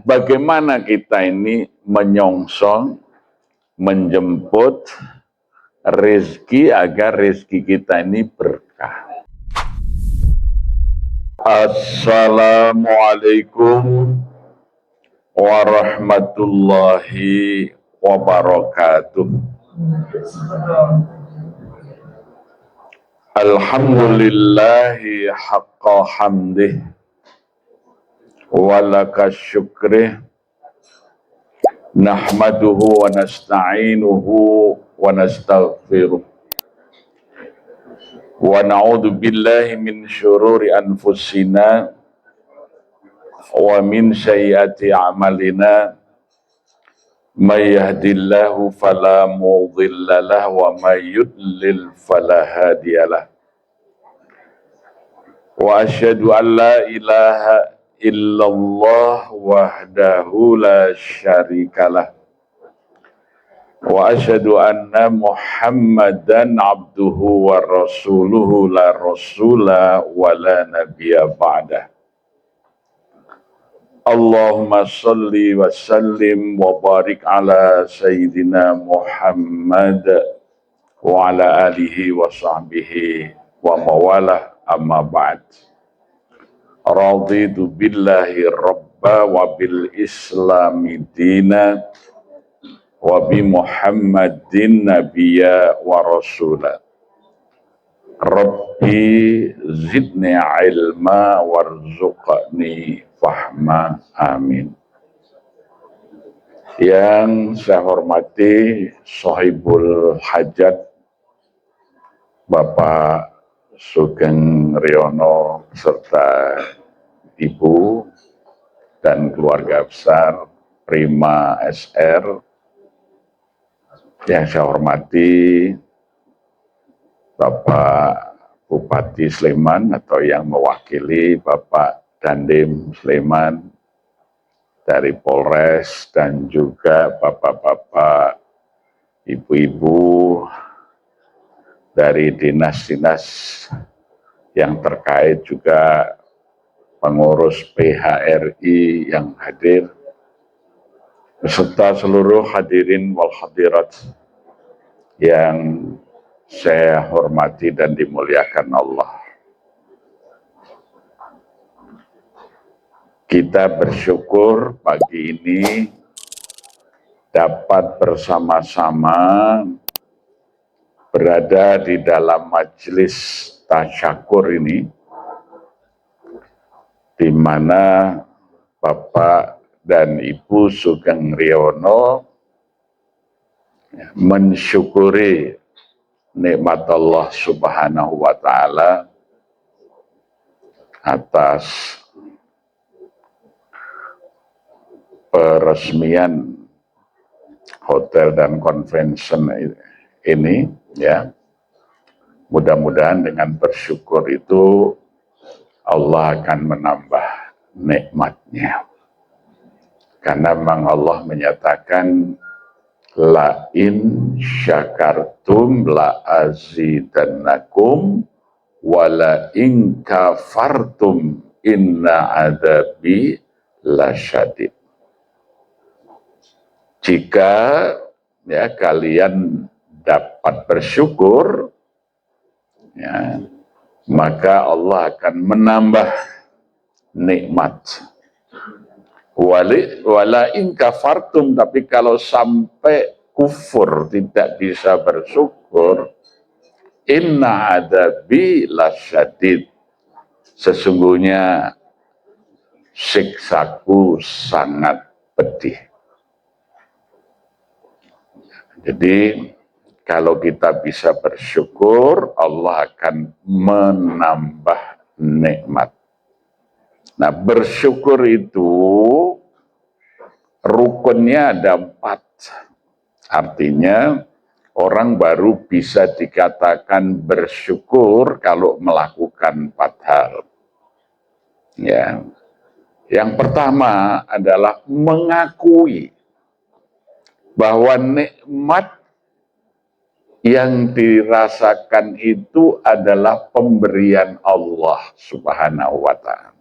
Bagaimana kita ini menyongsong, menjemput rezeki agar rezeki kita ini berkah. Assalamualaikum warahmatullahi wabarakatuh. Alhamdulillahi haqqa hamdih walaka syukrih nahmaduhu wa nasta'inuhu wa nastaghfiruh wa na'udzu billahi min syururi anfusina wa min sayyiati a'malina may yahdihillahu fala mudilla lahu wa may yudlil fala hadiyalah wa asyhadu an la ilaha illallah wahdahu la syarikalah wa asyhadu anna muhammadan abduhu wa rasuluhu la rasula wa la nabiyya ba'dah. Allahumma salli wa sallim wa barik ala sayyidina Muhammad wa ala alihi wa sahbihi wa mawalah, amma ba'd. Raditu billahi rabba wa bil islami dina wa bi muhammadin nabiyya wa rasula. Rabbi zidni ilma warzuqni fahma, amin. Yang saya hormati Sohibul Hajat Bapak Sugeng Riono serta Ibu dan keluarga besar Prima SR. Yang saya hormati Bapak Bupati Sleman atau yang mewakili Bapak Dandim Sleman dari Polres, dan juga bapak-bapak, ibu-ibu dari dinas-dinas yang terkait, juga pengurus PHRI yang hadir, beserta seluruh hadirin wal hadirat yang saya hormati dan dimuliakan Allah. Kita bersyukur pagi ini dapat bersama-sama berada di dalam majelis tasyakur ini, di mana Bapak dan Ibu Sugeng Riono mensyukuri nikmat Allah Subhanahu wa Ta'ala atas peresmian hotel dan convention ini, ya. Mudah-mudahan dengan bersyukur itu Allah akan menambah nikmatnya. Karena memang Allah menyatakan la in syakartum la azidannakum wa la in kafartum inna adabi lasyadid. Jika ya kalian dapat bersyukur, ya, maka Allah akan menambah nikmat. Wala in kafartum, tapi kalau sampai kufur, tidak bisa bersyukur, inna adabi lasyadid, sesungguhnya siksaku sangat pedih. Jadi kalau kita bisa bersyukur, Allah akan menambah nikmat. Nah, bersyukur itu rukunnya ada 4. Artinya orang baru bisa dikatakan bersyukur kalau melakukan 4 hal. Ya. Yang pertama adalah mengakui bahwa nikmat yang dirasakan itu adalah pemberian Allah Subhanahu wa Ta'ala.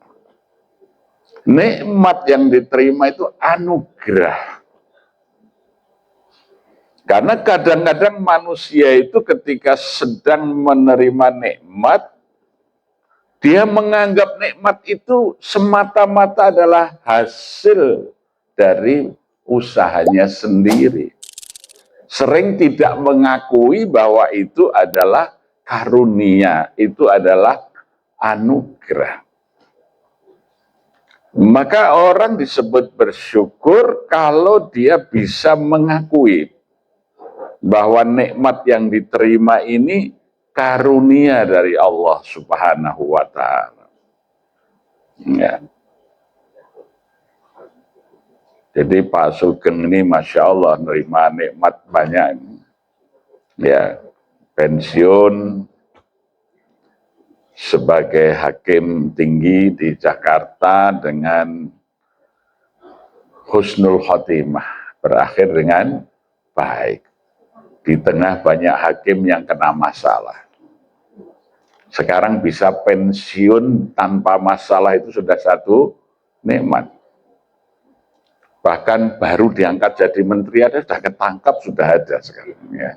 Nikmat yang diterima itu anugerah. Karena kadang-kadang manusia itu ketika sedang menerima nikmat, dia menganggap nikmat itu semata-mata adalah hasil dari usahanya sendiri. Sering tidak mengakui bahwa itu adalah karunia, itu adalah anugerah. Maka orang disebut bersyukur kalau dia bisa mengakui bahwa nikmat yang diterima ini karunia dari Allah Subhanahu wa Ta'ala. Ya. Jadi Pak Sugeng ini Masya Allah nerima nikmat banyak. Ya, pensiun sebagai hakim tinggi di Jakarta dengan husnul khotimah, berakhir dengan baik. Di tengah banyak hakim yang kena masalah. Sekarang bisa pensiun tanpa masalah itu sudah satu nikmat. Bahkan baru diangkat jadi menteri ada, sudah ketangkap, sudah ada sekarang. Ya,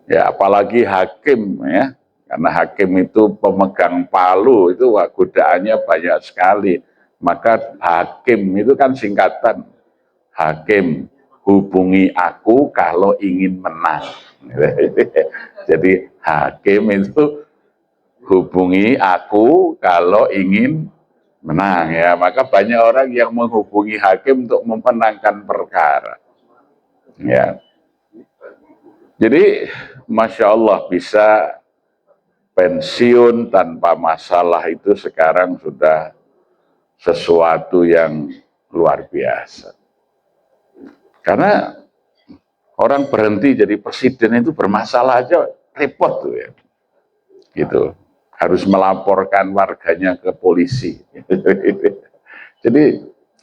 ya apalagi hakim ya, karena hakim itu pemegang palu, itu godaannya banyak sekali. Maka hakim itu kan singkatan, hakim hubungi aku kalau ingin menang. Jadi hakim itu hubungi aku kalau ingin menang ya. Maka banyak orang yang menghubungi hakim untuk memenangkan perkara. Ya. Jadi Masya Allah bisa pensiun tanpa masalah itu sekarang sudah sesuatu yang luar biasa. Karena orang berhenti jadi presiden itu bermasalah aja repot tuh ya. Gitu. Harus melaporkan warganya ke polisi. Jadi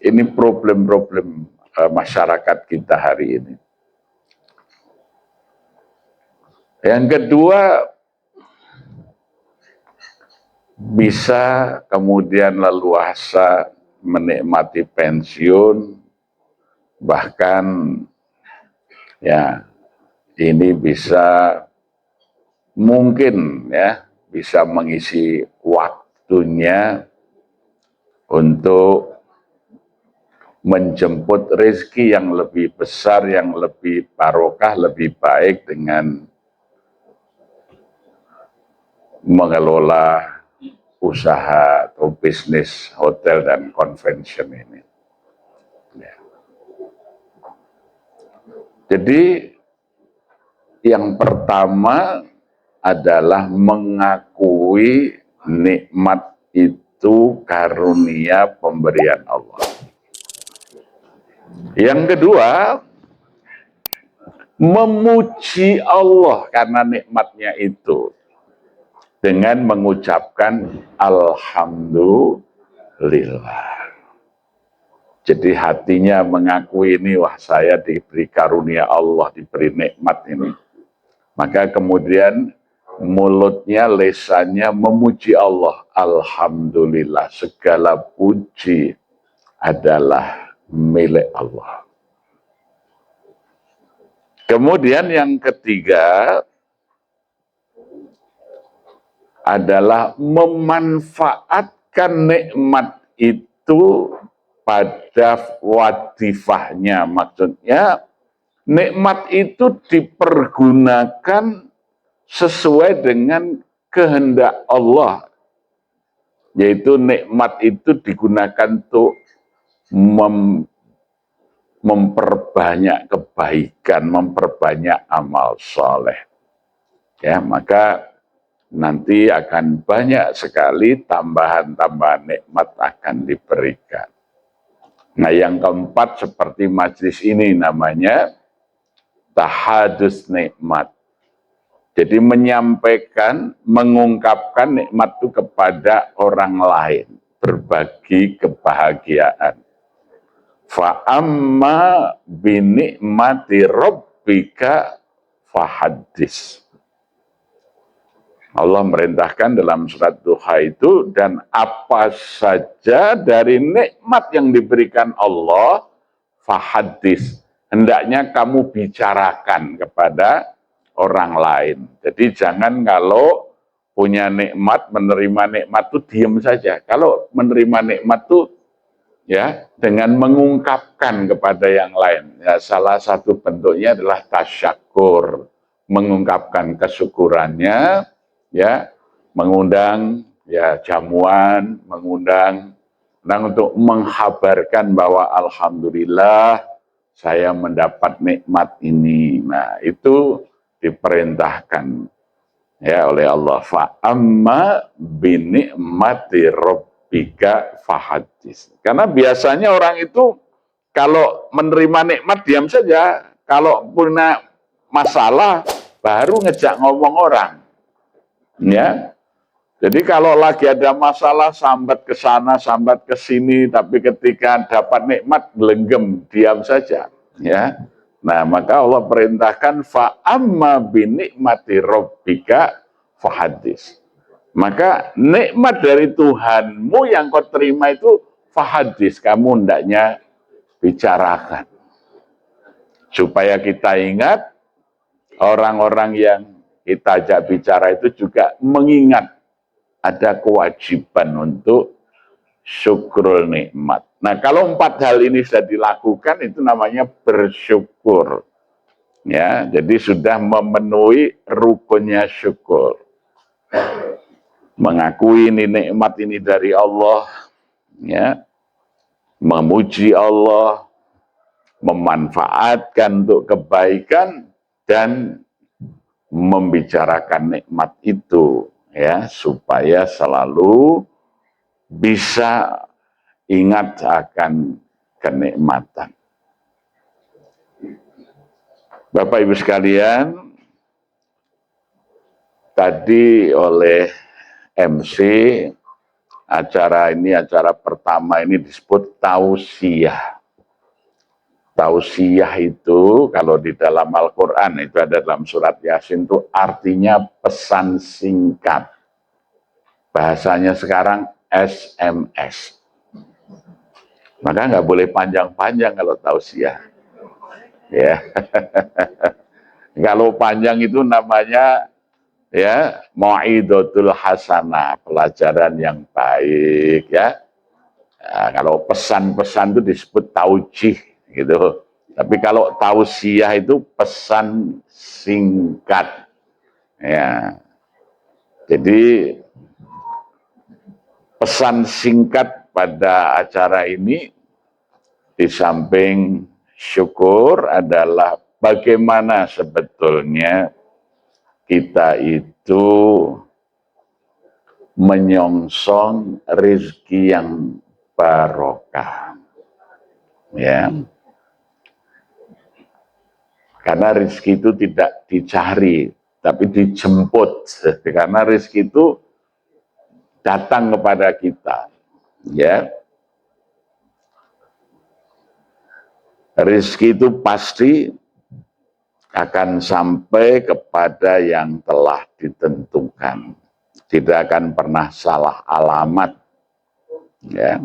ini problem-problem masyarakat kita hari ini. Yang kedua, bisa kemudian leluasa menikmati pensiun, bahkan ya ini bisa mungkin ya bisa mengisi waktunya untuk menjemput rezeki yang lebih besar, yang lebih barokah, lebih baik dengan mengelola usaha atau bisnis hotel dan convention ini. Ya. Jadi yang pertama adalah mengakui nikmat itu karunia pemberian Allah. Yang kedua, memuji Allah karena nikmatnya itu dengan mengucapkan alhamdulillah. Jadi hatinya mengakui ini, wah saya diberi karunia Allah, diberi nikmat ini. Maka kemudian mulutnya, lesannya memuji Allah. Alhamdulillah, segala puji adalah milik Allah. Kemudian yang ketiga adalah memanfaatkan nikmat itu pada wadifahnya. Maksudnya nikmat itu dipergunakan sesuai dengan kehendak Allah. Yaitu nikmat itu digunakan untuk memperbanyak kebaikan, memperbanyak amal soleh. Ya, maka nanti akan banyak sekali tambahan-tambahan nikmat akan diberikan. Nah, yang keempat seperti majlis ini namanya tahadus nikmat. Jadi menyampaikan, mengungkapkan nikmat itu kepada orang lain, berbagi kebahagiaan. Fa'amma binikmati rabbika fahadis. Allah merintahkan dalam surat Duha itu, dan apa saja dari nikmat yang diberikan Allah, fahadis, hendaknya kamu bicarakan kepada orang lain. Jadi jangan kalau punya nikmat, menerima nikmat itu diam saja. Kalau menerima nikmat itu ya dengan mengungkapkan kepada yang lain. Ya, salah satu bentuknya adalah tasyakur, mengungkapkan kesyukurannya, ya, mengundang ya jamuan, mengundang untuk menghabarkan bahwa alhamdulillah saya mendapat nikmat ini. Nah, itu diperintahkan ya oleh Allah. Fa amma binikmati rabbika fahadis. Karena biasanya orang itu kalau menerima nikmat diam saja, kalau punya masalah baru ngejak ngomong orang. Ya. Jadi kalau lagi ada masalah sambat ke sana, sambat ke sini, tapi ketika dapat nikmat gelenggem, diam saja, ya. Nah, maka Allah perintahkan fa amma binikmati rabbika fahadis. Maka nikmat dari Tuhanmu yang kau terima itu fahadis, kamu hendaknya bicarakan. Supaya kita ingat, orang-orang yang kita ajak bicara itu juga mengingat ada kewajiban untuk syukrul nikmat. Nah, kalau 4 hal ini sudah dilakukan, itu namanya bersyukur. Ya, jadi sudah memenuhi rukunnya syukur. Mengakui ini nikmat ini dari Allah, ya, memuji Allah, memanfaatkan untuk kebaikan, dan membicarakan nikmat itu, ya, supaya selalu bisa ingat akan kenikmatan. Bapak Ibu sekalian, tadi oleh MC acara pertama ini disebut tausiah. Tausiah itu kalau di dalam Al-Quran, itu ada dalam surat Yasin, itu artinya pesan singkat. Bahasanya sekarang SMS. Maka nggak boleh panjang-panjang kalau tausiah. Ya. Kalau panjang itu namanya ya mau'idatul hasanah, pelajaran yang baik, ya. Nah, kalau pesan-pesan itu disebut taujih gitu. Tapi kalau tausiah itu pesan singkat. Ya. Jadi pesan singkat pada acara ini di samping syukur adalah bagaimana sebetulnya kita itu menyongsong rezeki yang barokah. Ya. Karena rezeki itu tidak dicari, tapi dijemput. Karena rezeki itu datang kepada kita. Ya. Rezeki itu pasti akan sampai kepada yang telah ditentukan. Tidak akan pernah salah alamat. Ya.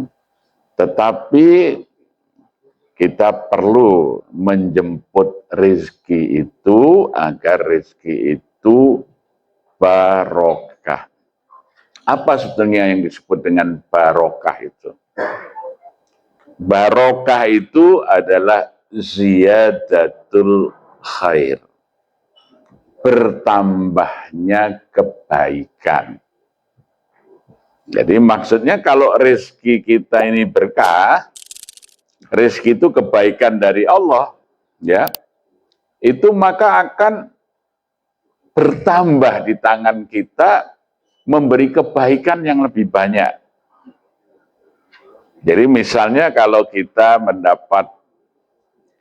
Tetapi kita perlu menjemput rezeki itu agar rezeki itu barokah. Apa sebetulnya yang disebut dengan barokah itu? Barokah itu adalah ziyadatul khair, bertambahnya kebaikan. Jadi maksudnya kalau rezeki kita ini berkah, rezeki itu kebaikan dari Allah, ya, itu maka akan bertambah di tangan kita, memberi kebaikan yang lebih banyak. Jadi misalnya kalau kita mendapat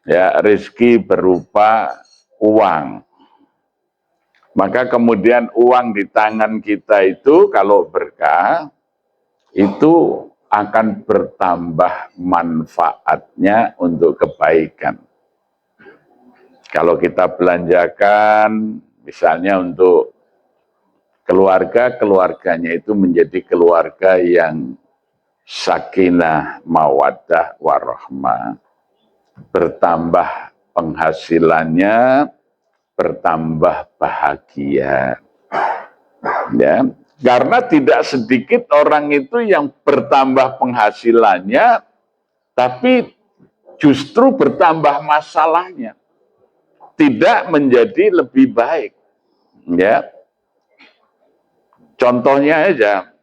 ya rezeki berupa uang, maka kemudian uang di tangan kita itu kalau berkah, itu akan bertambah manfaatnya untuk kebaikan. Kalau kita belanjakan, misalnya untuk keluarga-keluarganya itu menjadi keluarga yang sakinah, mawaddah, warahmah. Bertambah penghasilannya, bertambah bahagia. Ya, karena tidak sedikit orang itu yang bertambah penghasilannya, tapi justru bertambah masalahnya, tidak menjadi lebih baik. Ya, contohnya aja,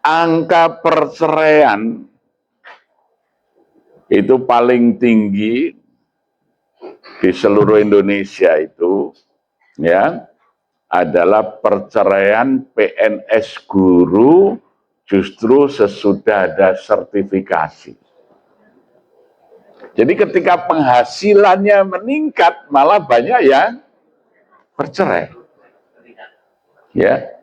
angka perceraian itu paling tinggi di seluruh Indonesia itu, ya, adalah perceraian PNS guru justru sesudah ada sertifikasi. Jadi ketika penghasilannya meningkat, malah banyak yang bercerai. Ya,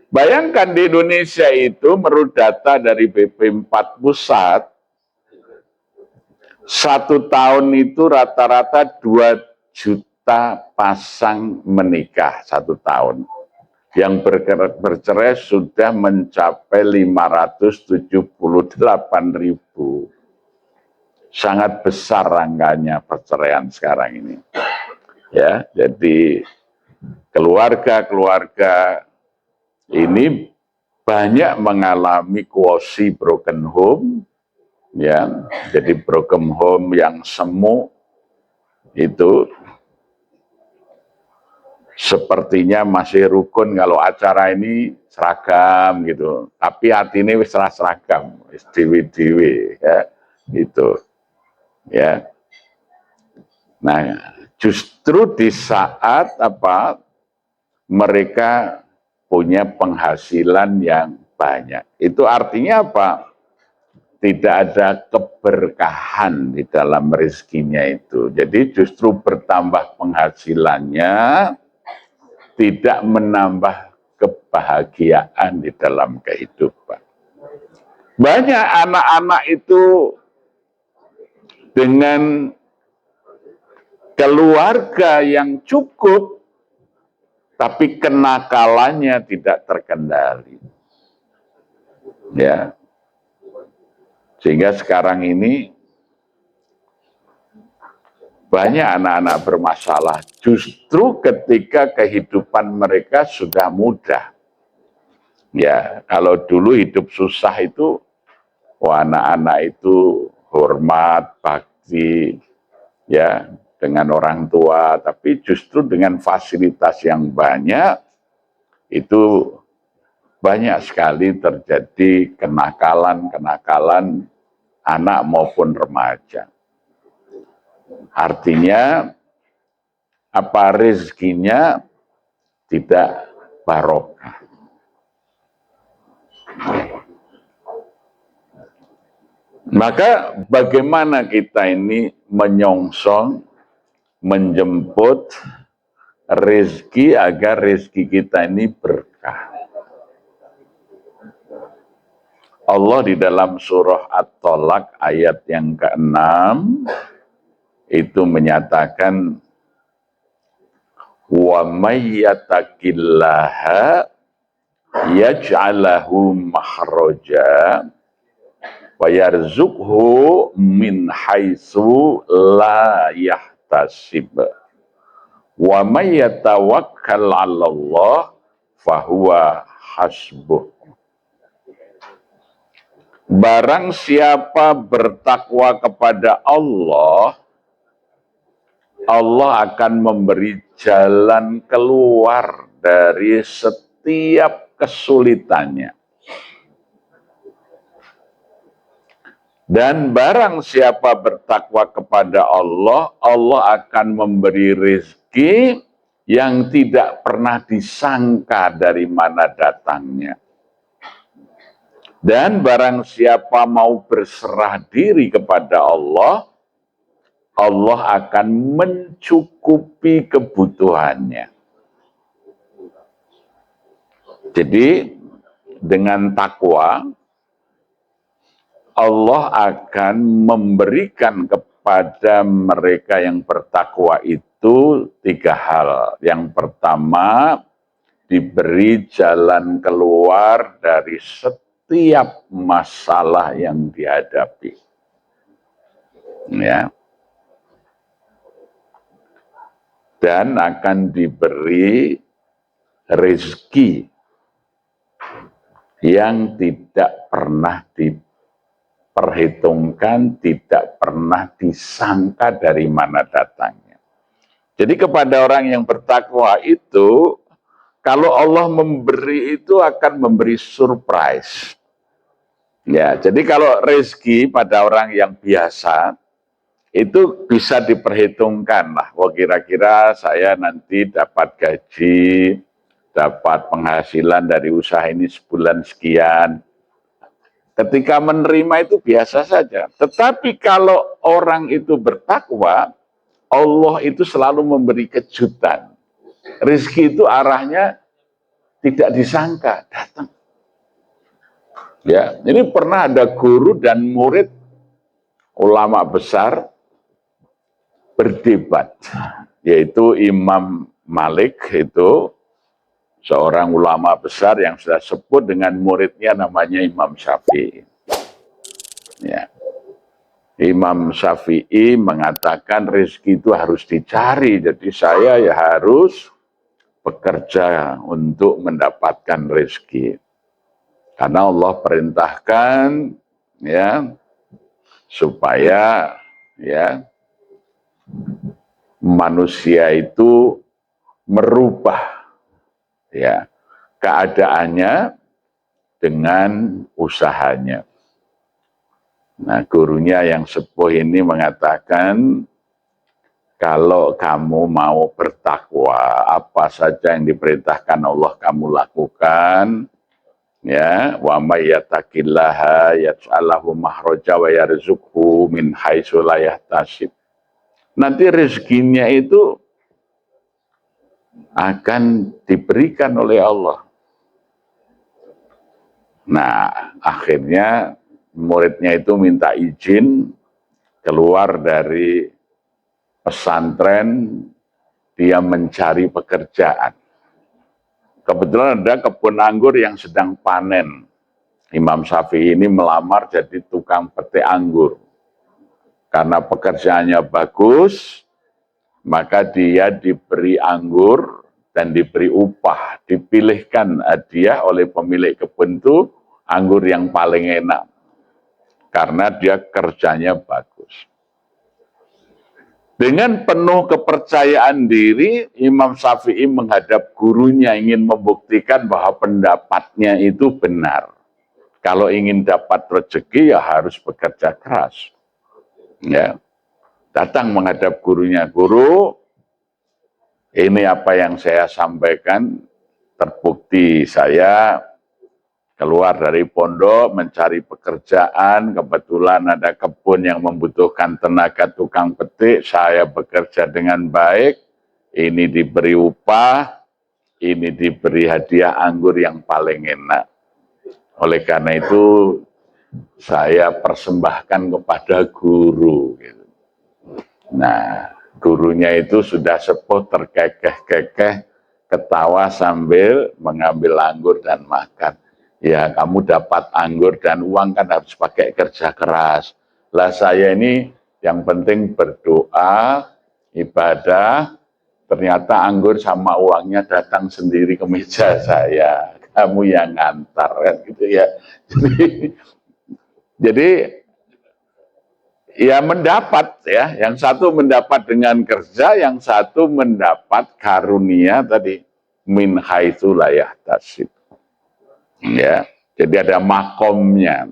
bayangkan di Indonesia itu menurut data dari BP4 Pusat, 1 tahun itu rata-rata 2 juta pasang menikah 1 tahun. Yang bercerai sudah mencapai 578.000. Sangat besar angkanya perceraian sekarang ini. Ya, jadi keluarga-keluarga ini banyak mengalami quasi broken home, ya, jadi broken home yang semu itu sepertinya masih rukun kalau acara ini seragam gitu, tapi hati ini wis seragam, wis dewi-dewi, ya, gitu, ya. Nah, justru di saat mereka punya penghasilan yang banyak, itu artinya apa? Tidak ada keberkahan di dalam rezekinya itu. Jadi justru bertambah penghasilannya, tidak menambah kebahagiaan di dalam kehidupan. Banyak anak-anak itu dengan keluarga yang cukup, tapi kenakalannya tidak terkendali. Ya. Sehingga sekarang ini banyak anak-anak bermasalah justru ketika kehidupan mereka sudah mudah. Ya, kalau dulu hidup susah itu, anak-anak itu hormat, bakti, ya, dengan orang tua, tapi justru dengan fasilitas yang banyak, itu banyak sekali terjadi kenakalan-kenakalan anak maupun remaja. Artinya, rezekinya tidak barokah. Maka bagaimana kita ini menyongsong, menjemput rezeki agar rezeki kita ini berkah. Allah di dalam surah At-Tolak ayat yang ke-6 itu menyatakan, wa may yattaqillaha yaj'al lahu makhraja wa yarzuqhu min haitsu la yahtasib wa may yatawakkal 'ala Allah fahuwa hasbuh. Barang siapa bertakwa kepada Allah, Allah akan memberi jalan keluar dari setiap kesulitannya. Dan barang siapa bertakwa kepada Allah, Allah akan memberi rezeki yang tidak pernah disangka dari mana datangnya. Dan barang siapa mau berserah diri kepada Allah, Allah akan mencukupi kebutuhannya. Jadi dengan takwa, Allah akan memberikan kepada mereka yang bertakwa itu 3 hal. Yang pertama, diberi jalan keluar dari setiap masalah yang dihadapi. Ya. Dan akan diberi rezeki yang tidak pernah diperhitungkan, tidak pernah disangka dari mana datangnya. Jadi kepada orang yang bertakwa itu, kalau Allah memberi itu akan memberi surprise. Ya, jadi kalau rezeki pada orang yang biasa, itu bisa diperhitungkan lah. Wah, kira-kira saya nanti dapat gaji, dapat penghasilan dari usaha ini sebulan sekian. Ketika menerima itu biasa saja. Tetapi kalau orang itu bertakwa, Allah itu selalu memberi kejutan. Rezeki itu arahnya tidak disangka, datang. Ya, ini pernah ada guru dan murid ulama besar berdebat, yaitu Imam Malik itu seorang ulama besar yang sudah sebut dengan muridnya namanya Imam Syafi'i. Ya. Imam Syafi'i mengatakan rezeki itu harus dicari, jadi saya ya harus bekerja untuk mendapatkan rezeki. Karena Allah perintahkan ya supaya ya manusia itu merubah ya keadaannya dengan usahanya. Nah, gurunya yang sepuh ini mengatakan, kalau kamu mau bertakwa, apa saja yang diperintahkan Allah kamu lakukan, ya, wa may yattaqillaha yaj'al lahu makhraja wa yarzuqhu min haitsu la yahtasib. Nanti rezekinya itu akan diberikan oleh Allah. Nah, akhirnya muridnya itu minta izin keluar dari pesantren, dia mencari pekerjaan. Kebetulan ada kebun anggur yang sedang panen. Imam Syafi'i ini melamar jadi tukang petik anggur. Karena pekerjaannya bagus, maka dia diberi anggur dan diberi upah. Dipilihkan hadiah oleh pemilik kebun itu anggur yang paling enak. Karena dia kerjanya bagus. Dengan penuh kepercayaan diri, Imam Syafi'i menghadap gurunya ingin membuktikan bahwa pendapatnya itu benar. Kalau ingin dapat rezeki ya harus bekerja keras. Ya. Datang menghadap gurunya, guru, ini apa yang saya sampaikan, terbukti saya keluar dari pondok, mencari pekerjaan, kebetulan ada kebun yang membutuhkan tenaga tukang petik, saya bekerja dengan baik, ini diberi upah, ini diberi hadiah anggur yang paling enak. Oleh karena itu, saya persembahkan kepada guru. Nah, gurunya itu sudah sepuh, terkekeh-kekeh, ketawa sambil mengambil anggur dan makan. Ya, kamu dapat anggur dan uang kan harus pakai kerja keras. Lah saya ini yang penting berdoa, ibadah, ternyata anggur sama uangnya datang sendiri ke meja saya. Kamu yang ngantar, kan gitu ya. Jadi ya mendapat ya, yang satu mendapat dengan kerja, yang satu mendapat karunia tadi min haitsu la yahtasib. Ya, jadi ada makomnya.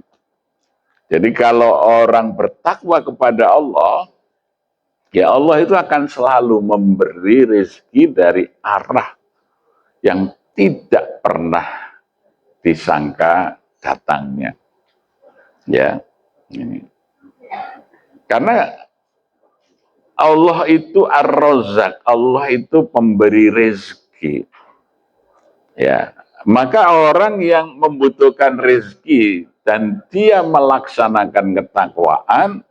Jadi kalau orang bertakwa kepada Allah, ya Allah itu akan selalu memberi rezeki dari arah yang tidak pernah disangka datangnya. Ya, ini. Karena Allah itu Ar-Razzaq, Allah itu pemberi rezeki. Ya, maka orang yang membutuhkan rezeki dan dia melaksanakan ketakwaan,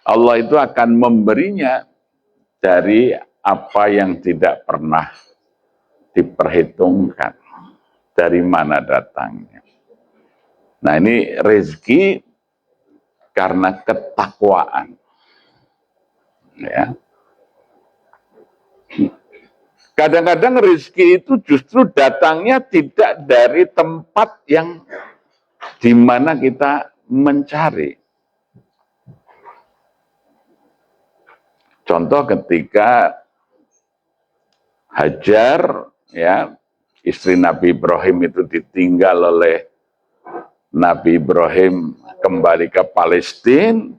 Allah itu akan memberinya dari apa yang tidak pernah diperhitungkan dari mana datangnya. Nah, ini rezeki karena ketakwaan. Ya. Kadang-kadang rezeki itu justru datangnya tidak dari tempat yang di mana kita mencari. Contoh ketika Hajar, ya, istri Nabi Ibrahim itu ditinggal oleh Nabi Ibrahim kembali ke Palestina.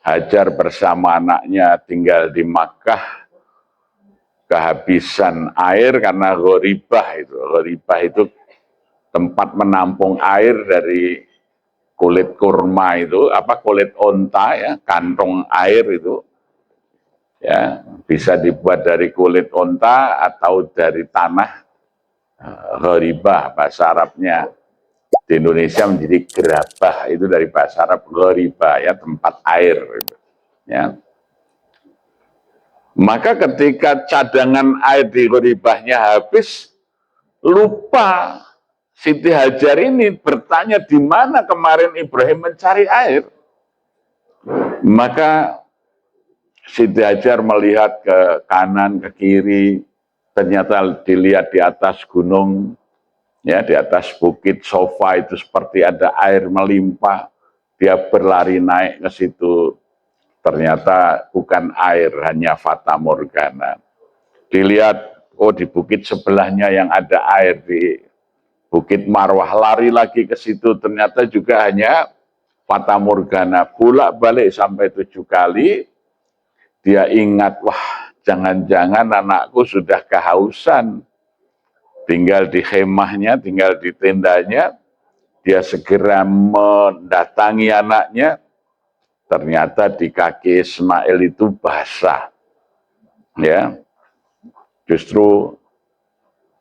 Hajar bersama anaknya tinggal di Makkah, kehabisan air karena ghoribah itu. Ghoribah itu tempat menampung air dari kulit kurma itu, kulit onta ya, kantong air itu. Ya, bisa dibuat dari kulit onta atau dari tanah. Ghoribah bahasa Arabnya. Di Indonesia menjadi gerabah, itu dari bahasa Arab ghoribah ya, tempat air gitu. Ya. Maka ketika cadangan air di ghoribahnya habis, lupa Siti Hajar ini bertanya di mana kemarin Ibrahim mencari air. Maka Siti Hajar melihat ke kanan, ke kiri, ternyata dilihat di atas gunung, ya, di atas bukit Sofa itu seperti ada air melimpah. Dia berlari naik ke situ. Ternyata bukan air, hanya fata morgana. Dilihat, oh di bukit sebelahnya yang ada air, di Bukit Marwah. Lari lagi ke situ, ternyata juga hanya fata morgana. Bolak-balik sampai 7 kali. Dia ingat, wah jangan-jangan anakku sudah kehausan. Tinggal di khemahnya, tinggal di tendanya, dia segera mendatangi anaknya, ternyata di kaki Ismail itu basah. Ya, justru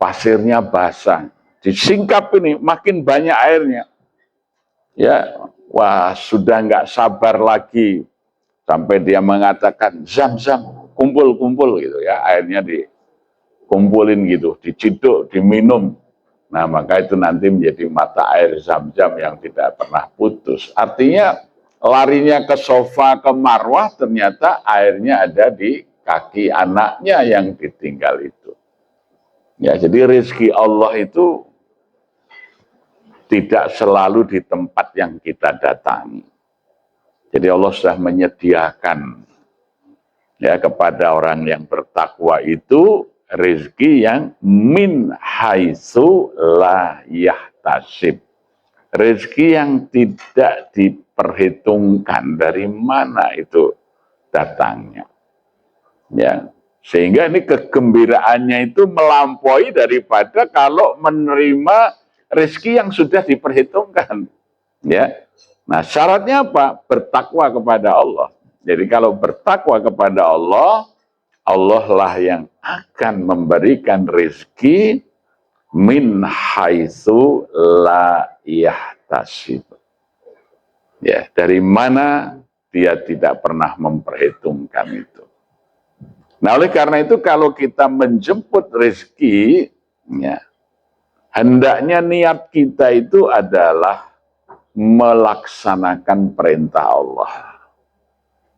pasirnya basah. Disingkap ini, makin banyak airnya. Ya, wah sudah nggak sabar lagi. Sampai dia mengatakan, Zam-zam, kumpul-kumpul gitu ya, airnya dikumpulin gitu, diciduk, diminum. Nah, maka itu nanti menjadi mata air Zam-zam yang tidak pernah putus. Artinya larinya ke Sofa, ke Marwah, ternyata airnya ada di kaki anaknya yang ditinggal itu. Ya, jadi rezeki Allah itu tidak selalu di tempat yang kita datangi. Jadi Allah sudah menyediakan ya kepada orang yang bertakwa itu rezeki yang min haitsu la yahtasib. Rezeki yang tidak diperhitungkan dari mana itu datangnya. Ya, sehingga ini kegembiraannya itu melampaui daripada kalau menerima rezeki yang sudah diperhitungkan. Ya. Nah, syaratnya apa? Bertakwa kepada Allah. Jadi kalau bertakwa kepada Allah, Allah lah yang akan memberikan rezeki min haitsu la yahtasib. Ya, dari mana dia tidak pernah memperhitungkan itu. Nah, oleh karena itu kalau kita menjemput rezeki, ya, hendaknya niat kita itu adalah melaksanakan perintah Allah.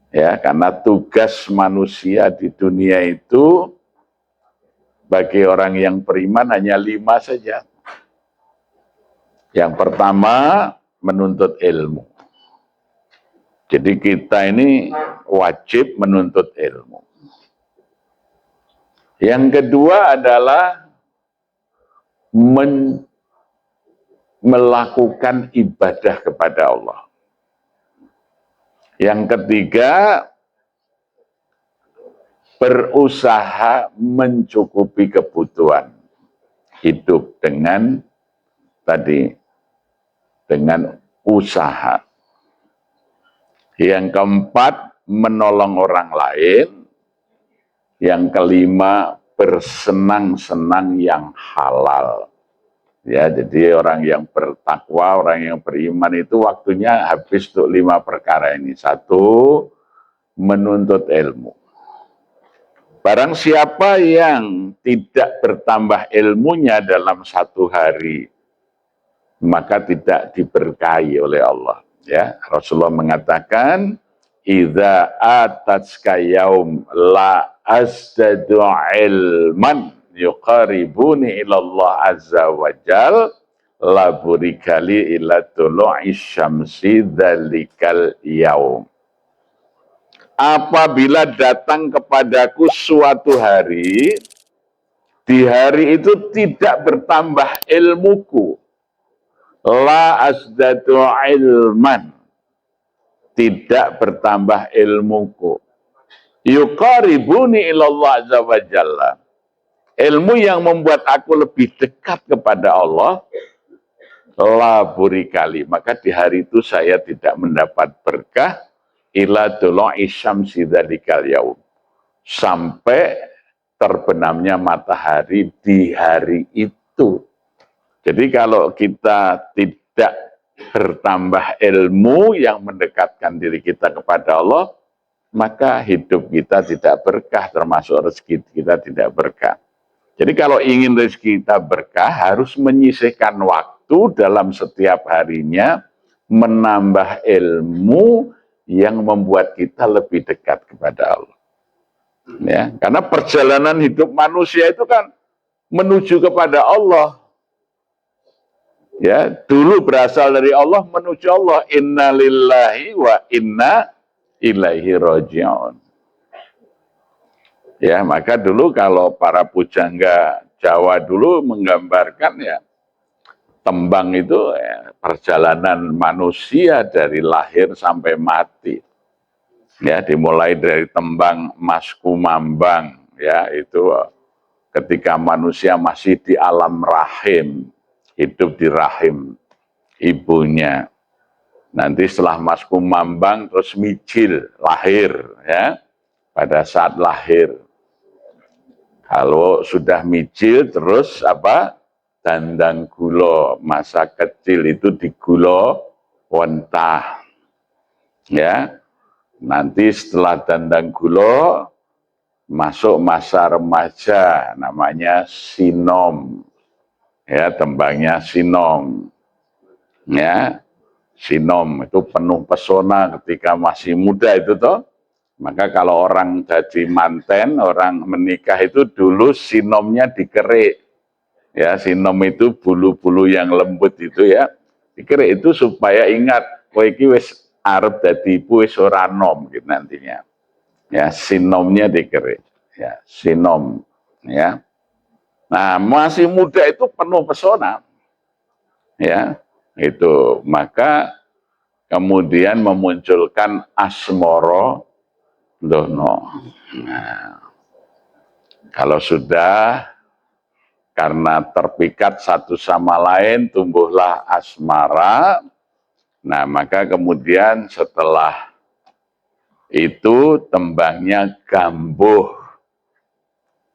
Ya, karena tugas manusia di dunia itu bagi orang yang beriman hanya 5 saja. Yang pertama, menuntut ilmu. Jadi kita ini wajib menuntut ilmu. Yang kedua adalah melakukan ibadah kepada Allah. Yang ketiga, berusaha mencukupi kebutuhan hidup dengan usaha. Yang keempat, menolong orang lain. Yang kelima, bersenang-senang yang halal. Ya, jadi orang yang bertakwa, orang yang beriman itu waktunya habis untuk 5 perkara ini. 1, menuntut ilmu. Barang siapa yang tidak bertambah ilmunya dalam satu hari, maka tidak diberkahi oleh Allah. Ya, Rasulullah mengatakan, "Idza atatska yaum la asdadu ilman yuqaribuni ilallah azza wa jal la burikali ila tulu'i syamsi dzalikal yaum." Apabila datang kepadaku suatu hari, di hari itu tidak bertambah ilmuku, la asdatu ilman, tidak bertambah ilmuku, yuqaribuni ilallah azza wa jalla, ilmu yang membuat aku lebih dekat kepada Allah, la burikali, maka di hari itu saya tidak mendapat berkah, ila tulu'i syamsi dzalikal yaum, sampai terbenamnya matahari di hari itu. Jadi kalau kita tidak bertambah ilmu yang mendekatkan diri kita kepada Allah, maka hidup kita tidak berkah, termasuk rezeki kita tidak berkah. Jadi kalau ingin rezeki kita berkah, harus menyisihkan waktu dalam setiap harinya, menambah ilmu yang membuat kita lebih dekat kepada Allah. Ya, karena perjalanan hidup manusia itu kan menuju kepada Allah. Ya, dulu berasal dari Allah menuju Allah. Inna lillahi wa inna ilaihi raji'un. Ya, maka dulu kalau para pujangga Jawa dulu menggambarkan ya, tembang itu ya, perjalanan manusia dari lahir sampai mati. Ya, dimulai dari tembang Mas Kumambang, ya, itu ketika manusia masih di alam rahim, hidup di rahim ibunya. Nanti setelah Mas Kumambang terus micil, lahir, ya, pada saat lahir. Kalau sudah micil terus apa? Dandang gulo, masa kecil itu digulo wentah. Ya. Nanti setelah dandang gulo masuk masa remaja, namanya sinom. Ya, tembangnya sinom. Ya. Sinom itu penuh pesona ketika masih muda itu toh. Maka kalau orang jadi manten, orang menikah itu dulu sinomnya dikerik. Ya, sinom itu bulu-bulu yang lembut itu ya. Dikerik itu supaya ingat, kowe iki wis arep dadi ibu wis ora nom gitu nantinya. Ya, sinomnya dikerik. Ya, sinom ya. Nah, masih muda itu penuh pesona. Ya, itu. Maka kemudian memunculkan asmoro dono. Nah, kalau sudah karena terpikat satu sama lain, tumbuhlah asmara. Nah, maka kemudian setelah itu tembangnya gambuh.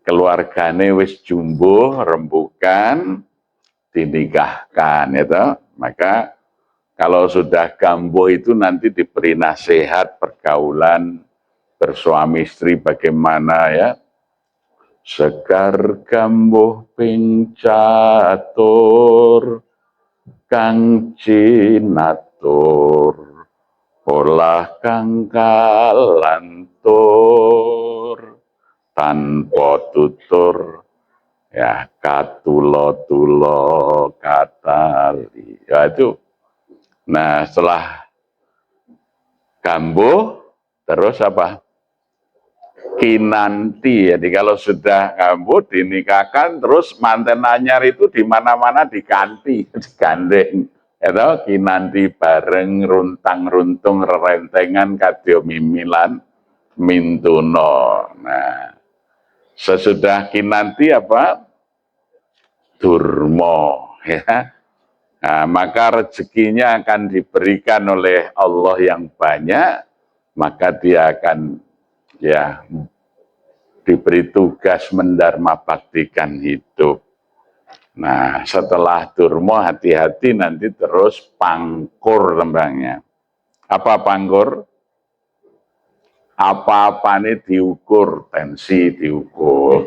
Keluargane wis jumbuh, rembukan, dinikahkan, itu. Maka kalau sudah gambuh itu nanti diberi nasihat pergaulan bersuami istri bagaimana ya. Sekar gambuh ping catur kang cinatur olah kang kalantur tanpa tutur ya katulo-tulo katali. Ya itu. Nah, setelah gambuh terus apa? Kinanti. Jadi kalau sudah gambuh dinikahkan terus manten anyar itu di mana-mana diganti, digandeng. Itu kinanti bareng runtang runtung rerentengan kadya mimilan mintuno. Nah, sesudah kinanti apa? Durmo, ya. Nah, maka rezekinya akan diberikan oleh Allah yang banyak, maka dia akan ya diberi tugas mendarma baktikan hidup. Nah, setelah durmo hati-hati nanti terus pangkur tembangnya. Apa pangkur? Apa-apane diukur, tensi diukur,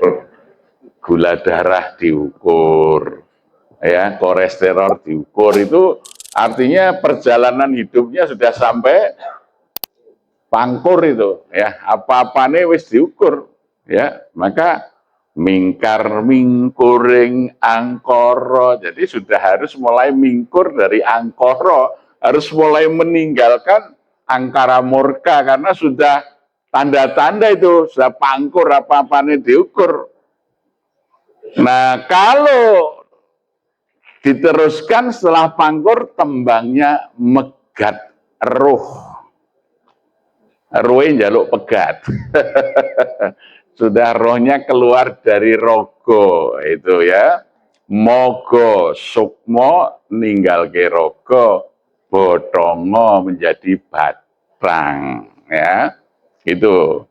gula darah diukur, ya, kolesterol diukur. Itu artinya perjalanan hidupnya sudah sampai pangkur itu, ya. Apa-apane wis diukur, ya. Maka mingkar mingkuring angkoro. Jadi sudah harus mulai mingkur dari angkoro, harus mulai meninggalkan angkara murka karena sudah tanda-tanda itu sudah pangkur, apa-apane diukur. Nah, kalau diteruskan setelah pangkur, tembangnya megat ruh. Ruh jaluk pegat. Sudah rohnya keluar dari rogo itu ya. Mogo sukmo ninggal ke rogo, botongo menjadi batang ya. Itu.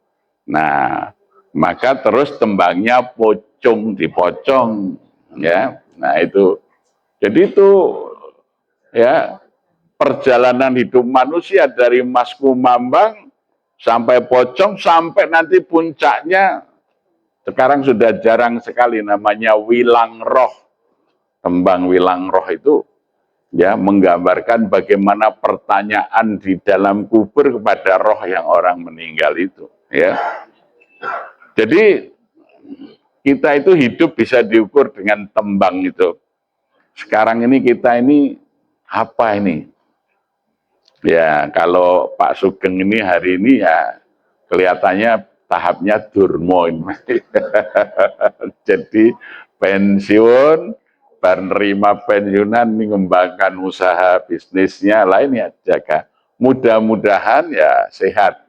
Nah, maka terus tembangnya pocong dipocong ya. Nah, itu. Jadi itu ya perjalanan hidup manusia dari Mas Kumambang sampai pocong sampai nanti puncaknya sekarang sudah jarang sekali namanya wilang roh. Tembang wilang roh itu ya menggambarkan bagaimana pertanyaan di dalam kubur kepada roh yang orang meninggal itu ya. Jadi kita itu hidup bisa diukur dengan tembang itu. Sekarang ini kita ini apa ini? Ya, kalau Pak Sugeng ini hari ini ya kelihatannya tahapnya durmo ini. Jadi pensiun, penerima pensiunan mengembangkan usaha bisnisnya lain ya jaga. Mudah-mudahan ya sehat.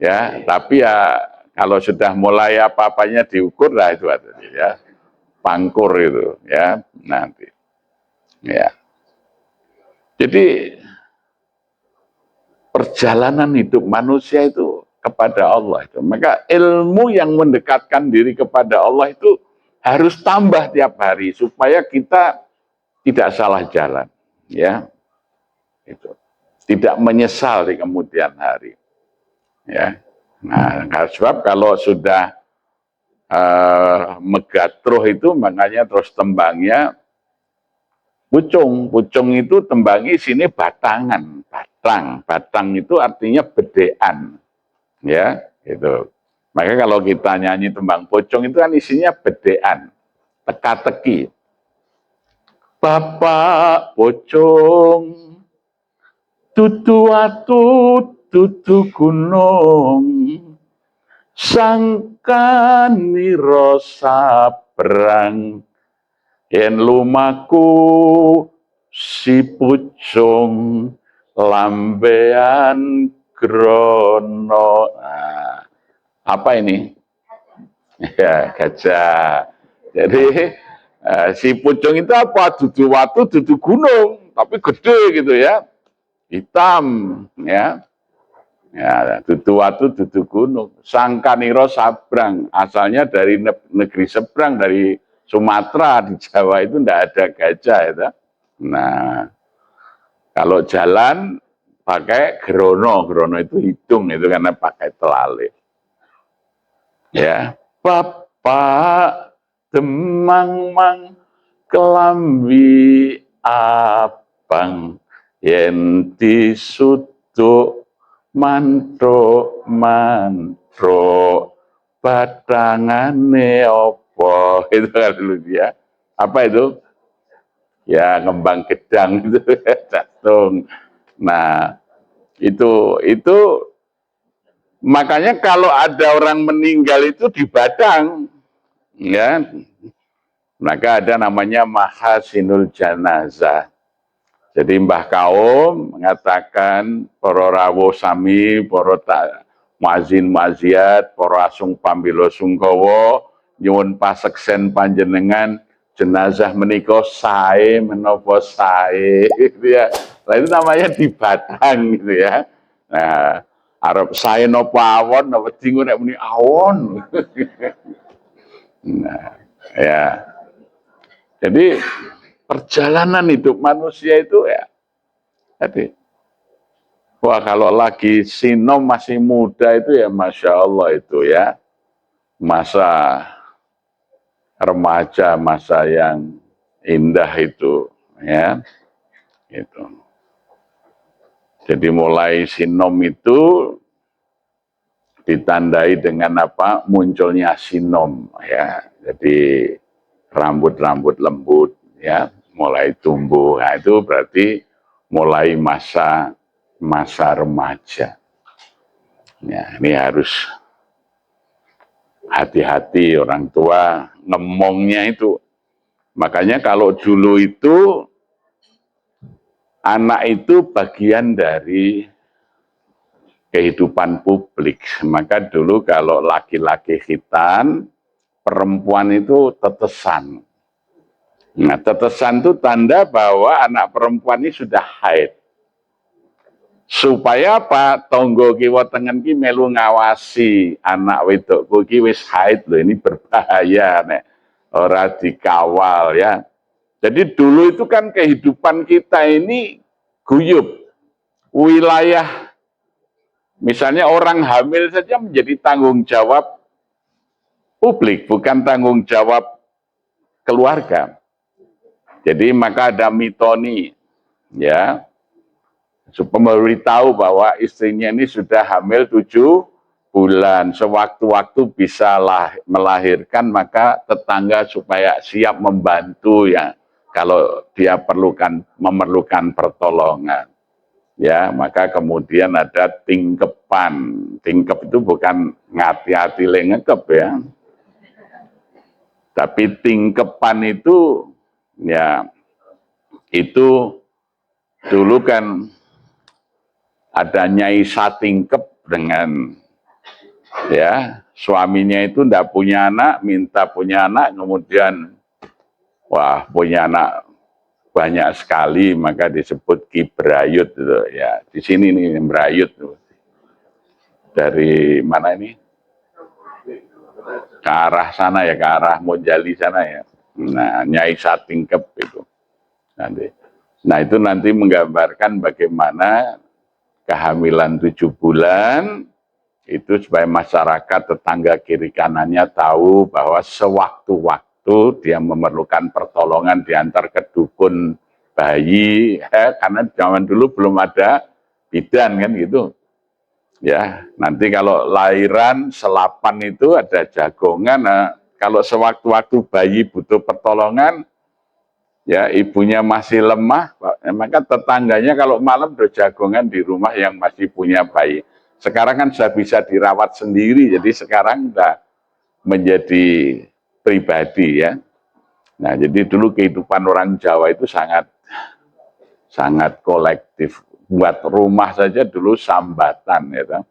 Ya, tapi ya kalau sudah mulai apa-apanya diukur lah itu ya. Pangkur itu ya nanti. Ya. Jadi perjalanan hidup manusia itu kepada Allah itu. Maka ilmu yang mendekatkan diri kepada Allah itu harus tambah tiap hari supaya kita tidak salah jalan, ya. Itu. Tidak menyesal di kemudian hari. Ya. Nah, sebab kalau sudah megatruh itu makanya terus tembangnya pucung. Pucung itu tembangi sini batangan, batang. Batang itu artinya bedean. Ya, gitu. Maka kalau kita nyanyi tembang pucung itu kan isinya bedean, teka-teki. Bapak pucung, tutu watu, tutu gunung, sangkani sabrang, yen lumaku si pucung lambean grono. Nah, apa ini? Ya, gajah. Jadi si pucung itu apa? Dudu watu, dudu gunung, tapi gede gitu ya, hitam ya. Ya, dudu watu, dudu gunung. Sangkaniro sabrang, asalnya dari negeri seberang, dari Sumatera. Di Jawa itu tidak ada gajah ya. Nah, kalau jalan pakai gerono, gerono itu hidung itu karena pakai telalih. Ya, Bapak demang mang kelambi abang yen disuduk mantruk mantruk batangane opo itu kan dulu dia. Apa itu? Ya ngembang gedang itu jantung. Nah, itu makanya kalau ada orang meninggal itu di Badang, ya, maka ada namanya mahasinul janazah. Jadi Mbah Kaum mengatakan para rawuh sami, para muazin muaziat, para asung pambilo sungkawa nyuwun paseksen panjenengan jenazah menika sae menapa sae gitu ya. Nah, itu namanya di Batang gitu ya. Nah, arep sae napa awon napa dingu nek muni awon. Nah, ya. Jadi perjalanan hidup manusia itu ya tadi Wah, kalau lagi sinom masih muda itu ya Masya Allah itu ya. Masa remaja, masa yang indah itu ya. Itu. Jadi mulai sinom itu ditandai dengan apa? Munculnya sinom ya. Jadi rambut-rambut lembut ya, mulai tumbuh. Nah, itu berarti mulai masa remaja. Ya, ini harus hati-hati orang tua ngomongnya itu. Makanya kalau dulu itu anak itu bagian dari kehidupan publik. Maka dulu kalau laki-laki khitan, perempuan itu tetesan. Nah, tetesan itu tanda bahwa anak perempuan ini sudah haid. Supaya apa? Tonggo kiwa tengen ki melu ngawasi anak wedokku ki wis haid loh, ini berbahaya nek ora dikawal ya. Jadi dulu itu kan kehidupan kita ini guyub. Wilayah misalnya orang hamil saja menjadi tanggung jawab publik, bukan tanggung jawab keluarga. Jadi maka ada mitoni ya, supaya memberitahu bahwa istrinya ini sudah hamil 7 bulan, sewaktu-waktu bisa melahirkan, maka tetangga supaya siap membantu ya kalau dia memerlukan pertolongan. Ya, maka kemudian ada tingkepan. Tingkep itu bukan ngati-hati ngekep ya. Tapi tingkepan itu ya itu dulu kan ada Nyai Satingkep dengan ya suaminya itu ndak punya anak, minta punya anak, kemudian wah punya anak banyak sekali, maka disebut Ki Brayut gitu ya. Di sini nih Brayut dari mana ini? Ke arah sana ya, ke arah Monjali sana ya. Nah, Nyai Satingkep itu nanti. Nah, itu nanti menggambarkan bagaimana kehamilan 7 bulan itu supaya masyarakat tetangga kiri kanannya tahu bahwa sewaktu-waktu dia memerlukan pertolongan diantar ke dukun bayi ya, karena zaman dulu belum ada bidan kan gitu. Ya, nanti kalau lahiran selapan itu ada jagongan. Nah, kalau sewaktu-waktu bayi butuh pertolongan, ya ibunya masih lemah, maka tetangganya kalau malam berjagongan di rumah yang masih punya bayi. Sekarang kan sudah bisa dirawat sendiri, jadi sekarang sudah menjadi pribadi ya. Nah, jadi dulu kehidupan orang Jawa itu sangat kolektif. Buat rumah saja dulu sambatan ya.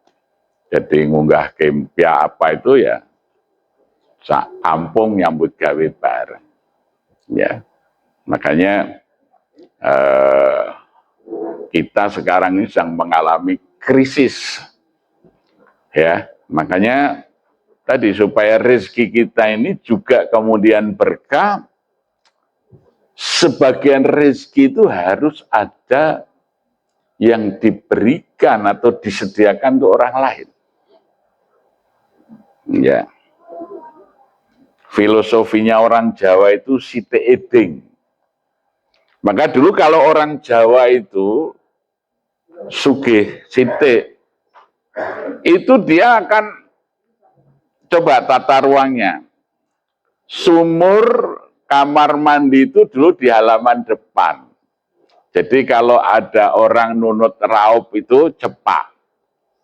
Jadi ngunggah kempia apa itu ya, kampung nyambut gawe bareng. Ya, makanya kita sekarang ini sedang mengalami krisis. Ya, makanya tadi supaya rezeki kita ini juga kemudian berkah, sebagian rezeki itu harus ada yang diberikan atau disediakan untuk orang lain. Ya. Filosofinya orang Jawa itu site eding. Maka dulu kalau orang Jawa itu sugih site, itu dia akan coba tata ruangnya. Sumur kamar mandi itu dulu di halaman depan. Jadi kalau ada orang nunut raup itu cepat.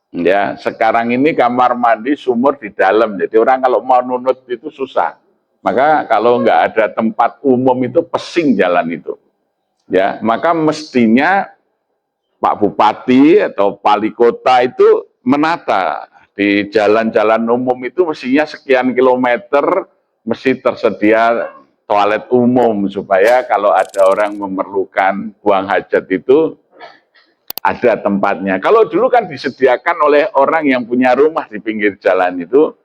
Ya, sekarang ini kamar mandi sumur di dalam. Jadi orang kalau mau nunut itu susah. Maka kalau nggak ada tempat umum itu pesing jalan itu. Ya, maka mestinya Pak Bupati atau Wali Kota itu menata di jalan-jalan umum itu mestinya sekian kilometer mesti tersedia toilet umum supaya kalau ada orang memerlukan buang hajat itu ada tempatnya. Kalau dulu kan disediakan oleh orang yang punya rumah di pinggir jalan itu,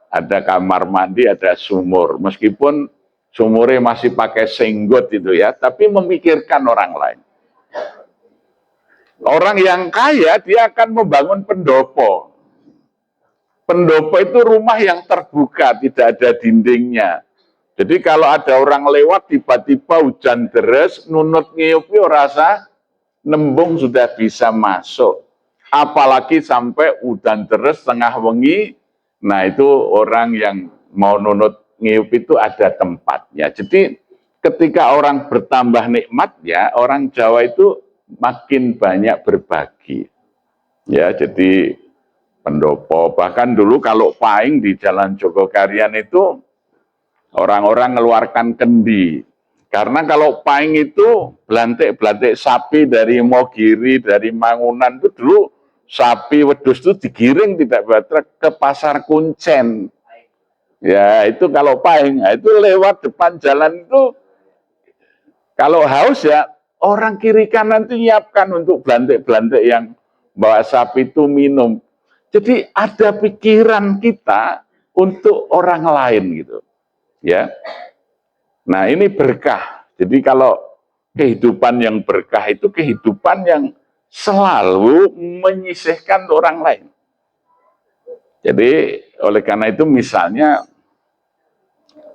ada kamar mandi, ada sumur. Meskipun sumurnya masih pakai senggot itu ya, tapi memikirkan orang lain. Orang yang kaya dia akan membangun pendopo. Pendopo itu rumah yang terbuka, tidak ada dindingnya. Jadi kalau ada orang lewat tiba-tiba hujan deras, nunut ngiyupi rasa nembung sudah bisa masuk. Apalagi sampai hujan deras tengah wengi, nah itu orang yang mau nunut ngiyup itu ada tempatnya. Jadi ketika orang bertambah nikmatnya, orang Jawa itu makin banyak berbagi. Ya, jadi pendopo. Bahkan dulu kalau paing di Jalan Jogokarian itu orang-orang mengeluarkan kendi. Karena kalau paing itu belantik-belantik sapi dari Mogiri, dari Mangunan itu dulu sapi wedus itu digiring tidak baterai ke pasar Kuncen. Ya itu kalau paing, nah, itu lewat depan jalan itu kalau haus ya orang kiri kanan itu nyiapkan untuk belantik-belantik yang bawa sapi itu minum. Jadi ada pikiran kita untuk orang lain gitu. Ya. Nah, ini berkah. Jadi kalau kehidupan yang berkah itu kehidupan yang selalu menyisihkan orang lain. Jadi oleh karena itu misalnya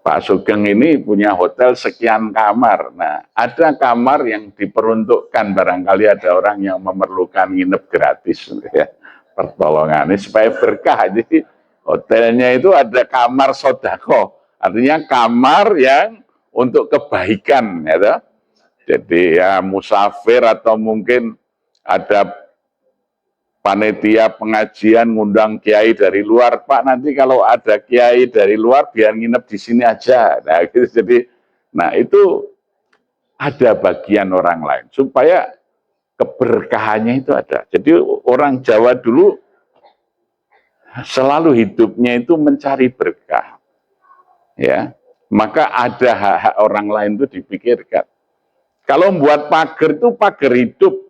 Pak Sugeng ini punya hotel sekian kamar. Nah, ada kamar yang diperuntukkan barangkali ada orang yang memerlukan nginep gratis ya. Pertolongan ini supaya berkah. Jadi hotelnya itu ada kamar sodako. Artinya kamar yang untuk kebaikan ya. Jadi ya musafir atau mungkin ada panitia pengajian ngundang kiai dari luar, Pak nanti kalau ada kiai dari luar biar nginep di sini aja. Nah, gitu. Jadi, nah itu ada bagian orang lain supaya keberkahannya itu ada. Jadi orang Jawa dulu selalu hidupnya itu mencari berkah, ya. Maka ada hak-hak orang lain itu dipikirkan. Kalau membuat pagar itu pagar hidup.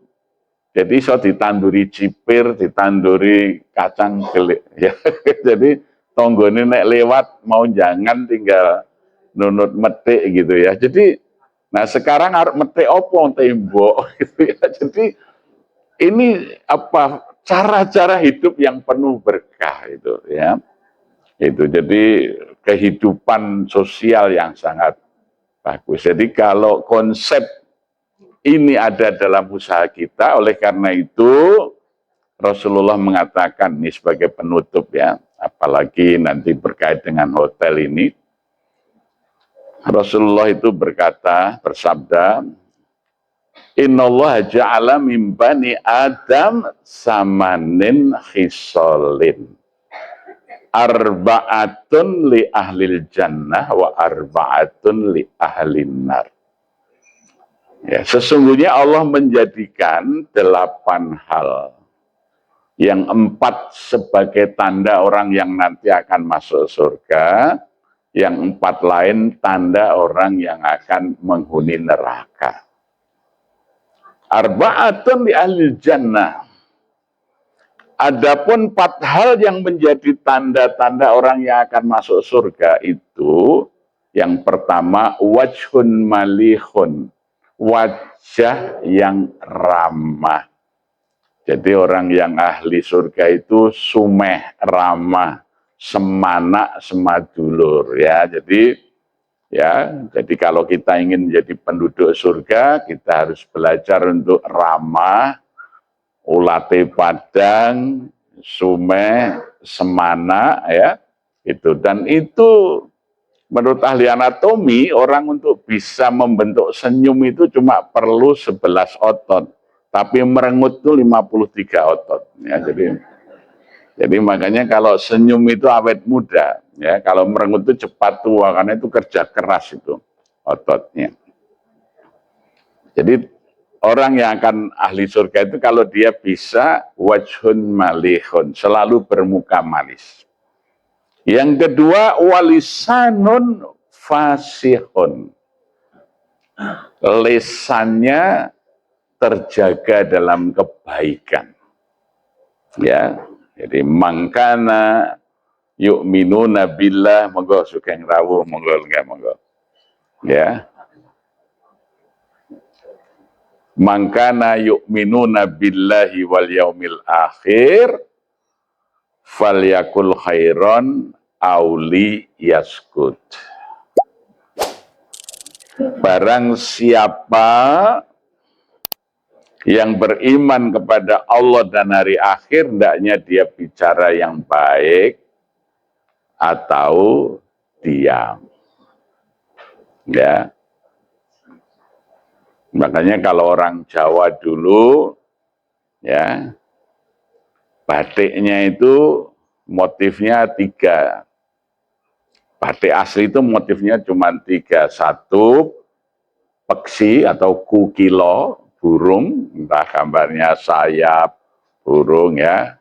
Jadi so ditanduri cipir, ditanduri kacang gelik. Ya, jadi tonggone nek lewat mau jangan tinggal nunut metik gitu ya. Jadi, nah sekarang harus metik opo tembok gitu ya. Jadi ini apa cara-cara hidup yang penuh berkah itu ya. Itu jadi kehidupan sosial yang sangat bagus. Jadi kalau konsep ini ada dalam usaha kita, oleh karena itu Rasulullah mengatakan ini sebagai penutup ya, apalagi nanti berkait dengan hotel ini. Rasulullah itu berkata, bersabda, Innallaha ja'ala min bani Adam samanin khisolin. Arba'atun li ahlil jannah wa arba'atun li ahlin nar. Ya, sesungguhnya Allah menjadikan 8 hal. Yang 4 sebagai tanda orang yang nanti akan masuk surga. Yang 4 lain tanda orang yang akan menghuni neraka. Arba'atun li ahli jannah. Adapun 4 hal yang menjadi tanda-tanda orang yang akan masuk surga itu. Yang pertama, wajhun malihun. Wajah yang ramah. Jadi orang yang ahli surga itu sumeh, ramah, semana, semadulur ya. Jadi kalau kita ingin menjadi penduduk surga, kita harus belajar untuk ramah, ulate padang, sumeh, semana ya. Dan itu menurut ahli anatomi, orang untuk bisa membentuk senyum itu cuma perlu 11 otot. Tapi merengut itu 53 otot. Ya, jadi makanya kalau senyum itu awet muda. Ya, kalau merengut itu cepat tua, karena itu kerja keras itu ototnya. Jadi orang yang akan ahli surga itu kalau dia bisa wajhun malihun, selalu bermuka manis. Yang kedua, walisanun fasihun. Lesannya terjaga dalam kebaikan. Ya, jadi mangkana yu'minuna billah, monggo sugeng rawuh, monggo enggak monggo. Ya. Mangkana yu'minuna billahi wal yaumil akhir falyakul khairon auli yaskut. Barang siapa yang beriman kepada Allah dan hari akhir, hendaknya dia bicara yang baik atau diam. Ya. Makanya kalau orang Jawa dulu, ya, batiknya itu motifnya 3. Batik asli itu motifnya cuma 3. 1, peksi atau kukilo, burung, entah gambarnya sayap, burung ya,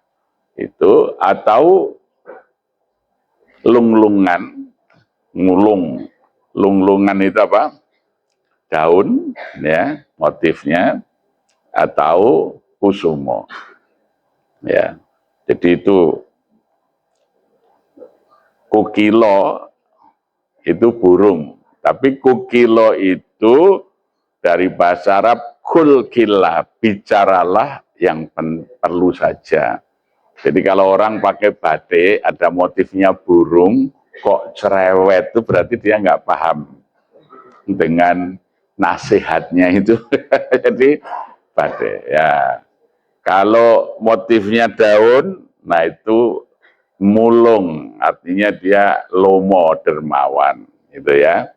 itu, atau lunglungan, ngulung. Lunglungan itu apa? Daun, ya, motifnya, atau kusumo. Ya, jadi itu kukilo itu burung, tapi kukilo itu dari bahasa Arab kulkilah, bicaralah yang perlu saja. Jadi kalau orang pakai batik ada motifnya burung kok cerewet, itu berarti dia nggak paham dengan nasihatnya itu. Jadi batik ya. Kalau motifnya daun, nah itu mulung, artinya dia lomo, dermawan, gitu ya.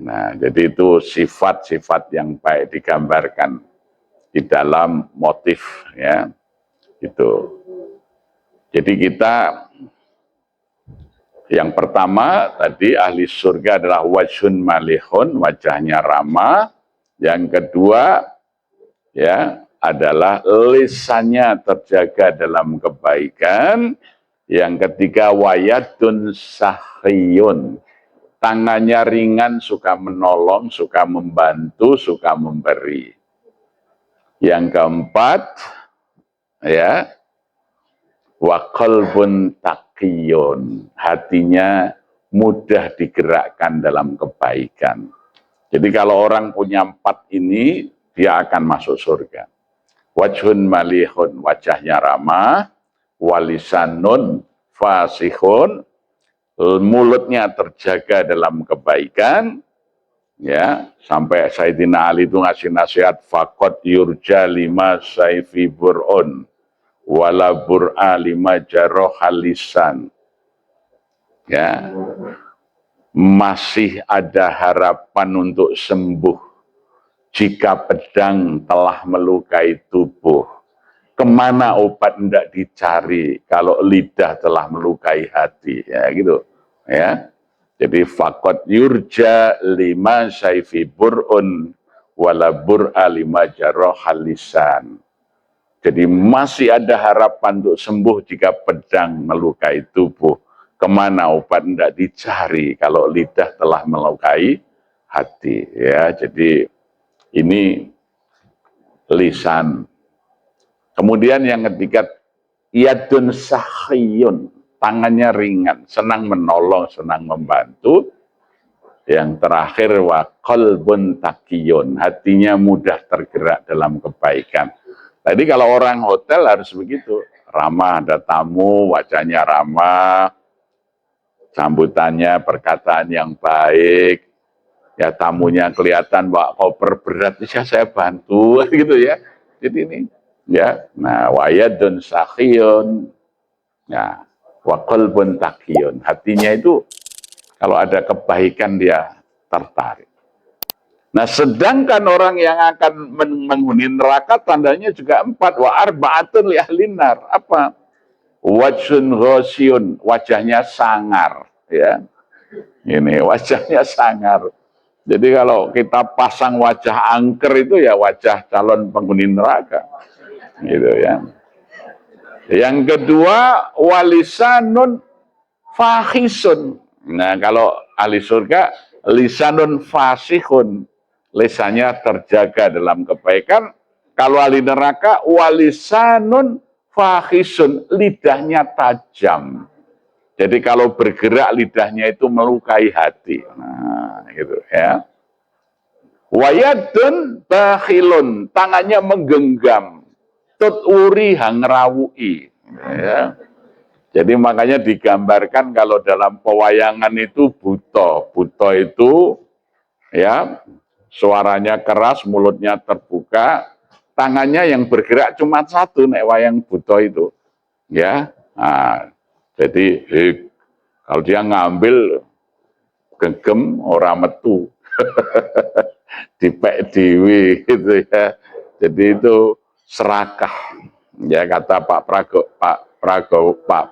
Nah, jadi itu sifat-sifat yang baik digambarkan di dalam motif, ya. Itu. Jadi kita yang pertama tadi ahli surga adalah wajhun malihun, wajahnya ramah. Yang kedua ya adalah lisannya terjaga dalam kebaikan. Yang ketiga wayadun sahyun, tangannya ringan, suka menolong, suka membantu, suka memberi. Yang keempat ya wa qalbun taqiyun, hatinya mudah digerakkan dalam kebaikan. Jadi kalau orang punya 4 ini, dia akan masuk surga. Wajhun malihun, wajahnya ramah, walisanun fasihun, mulutnya terjaga dalam kebaikan, ya, sampai Sayyidina Ali itu ngasih nasihat, faqad yurja lima saifi bur'un wala bur'a lima jarohal lisan. Ya, masih ada harapan untuk sembuh jika pedang telah melukai tubuh. Kemana obat hendak dicari kalau lidah telah melukai hati, ya gitu, ya. Jadi faqad yurja lima saifi bur'un wala bur'a lima jarohal lisan. Jadi masih ada harapan untuk sembuh jika pedang melukai tubuh. Kemana obat hendak dicari kalau lidah telah melukai hati, ya. Jadi ini lisan. Kemudian yang ketiga, yadun sahyun, tangannya ringan, senang menolong, senang membantu. Yang terakhir wa qalbun taqiyun, hatinya mudah tergerak dalam kebaikan. Tadi kalau orang hotel harus begitu, ramah, ada tamu, wajahnya ramah, sambutannya, perkataan yang baik, ya tamunya kelihatan bawa koper berat, ya saya bantu, gitu ya. Jadi ini, ya, nah wayadun sakhiyun, ya, wa qalbun taqiyun, hatinya itu kalau ada kebaikan dia tertarik. Nah, sedangkan orang yang akan menghuni neraka tandanya juga 4. Wa arba'atun li ahlin nar. Apa? Wajhun ghasyun, wajahnya sangar, ya. Ini wajahnya sangar. Jadi kalau kita pasang wajah angker itu ya wajah calon penghuni neraka. Gitu ya. Yang kedua, walisanun fahisun. Nah, kalau ahli surga lisanun fasihun, lisannya terjaga dalam kebaikan. Kalau ahli neraka walisanun fahisun, lidahnya tajam. Jadi kalau bergerak lidahnya itu melukai hati. Nah, gitu ya. Wayadun bakhilun, tangannya menggenggam, tuturi hangrawui. Ya. Jadi makanya digambarkan kalau dalam pewayangan itu buto. Buto itu ya suaranya keras, mulutnya terbuka, tangannya yang bergerak cuma satu nek wayang buto itu. Ya. Nah, jadi kalau dia ngambil gegem orang metu. Dipek dewi gitu ya. Jadi itu serakah. Ya kata Pak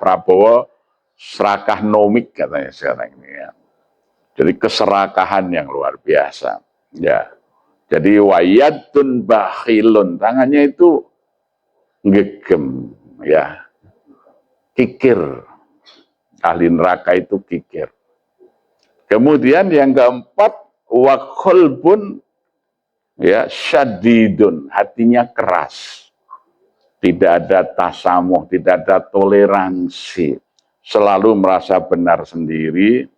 Prabowo serakah nomik katanya sekarang ini ya. Jadi keserakahan yang luar biasa. Ya. Jadi wayadun bakhilun, tangannya itu gegem ya. Kikir. Ahli neraka itu kikir. Kemudian yang keempat wa qalbun ya syadidun, hatinya keras, tidak ada tasamuh, tidak ada toleransi, selalu merasa benar sendiri,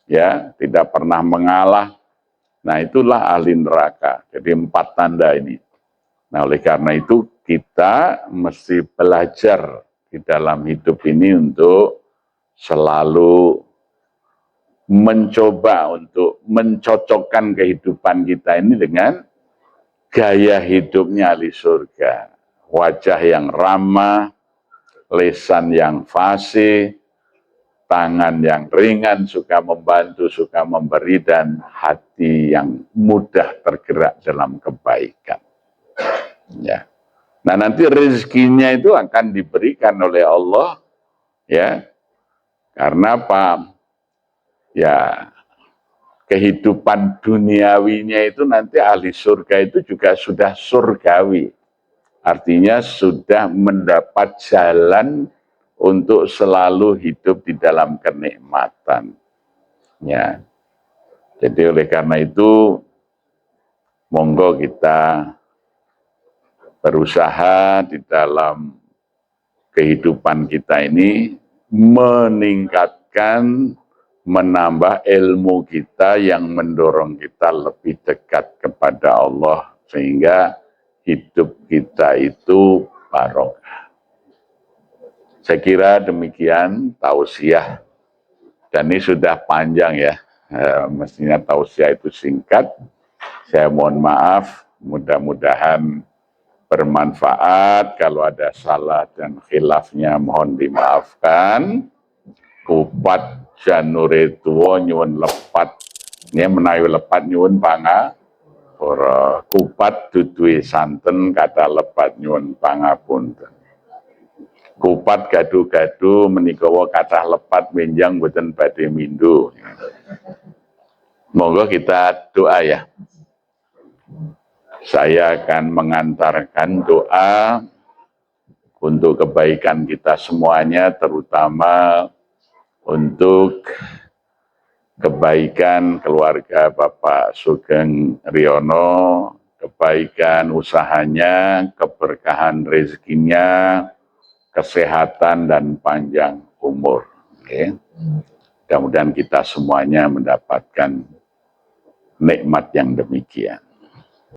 ya tidak pernah mengalah. Nah itulah ahli neraka. Jadi 4 tanda ini. Nah oleh karena itu kita mesti belajar di dalam hidup ini untuk selalu mencoba untuk mencocokkan kehidupan kita ini dengan gaya hidupnya ahli surga. Wajah yang ramah, lisan yang fasih, tangan yang ringan, suka membantu, suka memberi, dan hati yang mudah tergerak dalam kebaikan. Ya. Nah nanti rezekinya itu akan diberikan oleh Allah, ya, karena apa? Ya, kehidupan duniawinya itu nanti ahli surga itu juga sudah surgawi. Artinya sudah mendapat jalan untuk selalu hidup di dalam kenikmatan. Ya. Jadi oleh karena itu, monggo kita berusaha di dalam kehidupan kita ini meningkatkan, menambah ilmu kita yang mendorong kita lebih dekat kepada Allah sehingga hidup kita itu barokah. Saya kira demikian tausiah, dan ini sudah panjang ya, mestinya tausiah itu singkat. Saya mohon maaf, mudah-mudahan bermanfaat. Kalau ada salah dan khilafnya mohon dimaafkan. Kupat janure tuwa nyuwun lepat, ini menawi lepat nyuwun panga. Para kupat duduhe santen kata lepat nyuwun pangapunten. Kupat gadu-gadu menikawa kathah lepat menjang boten badhe mindho. Monggo kita doa ya. Saya akan mengantarkan doa untuk kebaikan kita semuanya, terutama untuk kebaikan keluarga Bapak Sugeng Riono, kebaikan usahanya, keberkahan rezekinya, kesehatan dan panjang umur. Okay. Mudah-mudahan kita semuanya mendapatkan nikmat yang demikian.